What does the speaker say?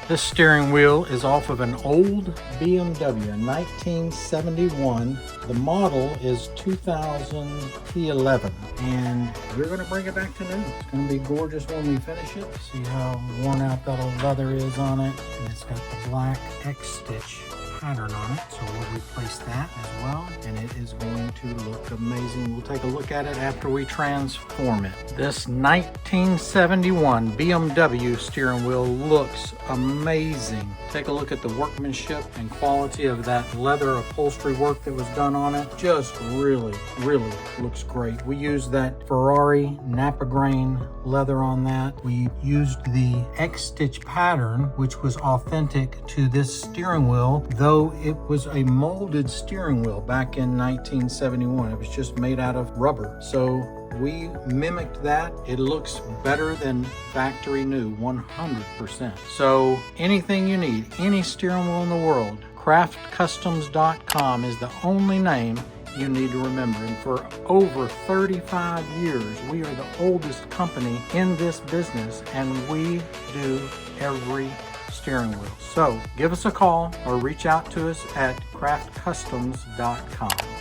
This steering wheel is off of an old BMW, 1971. The model is 2011, and we're going to bring it back to new. It's going to be gorgeous when we finish it. See how worn out that old leather is on it, and it's got the black X-stitch pattern on it, so we'll replace that as well, and it is going to look amazing. We'll take a look at it after we transform it. This 1971 BMW steering wheel looks amazing. Take a look at the workmanship and quality of that leather upholstery work that was done on it. Just really looks great. We used that Ferrari Napa grain leather on that. We used the X-stitch pattern, which was authentic to this steering wheel, though it was a molded steering wheel back in 1971. It was just made out of rubber. So we mimicked that. It looks better than factory new, 100%. So anything you need, any steering wheel in the world, craftcustoms.com is the only name you need to remember. And for over 35 years, we are the oldest company in this business, and we do every steering wheel. So give us a call or reach out to us at craftcustoms.com.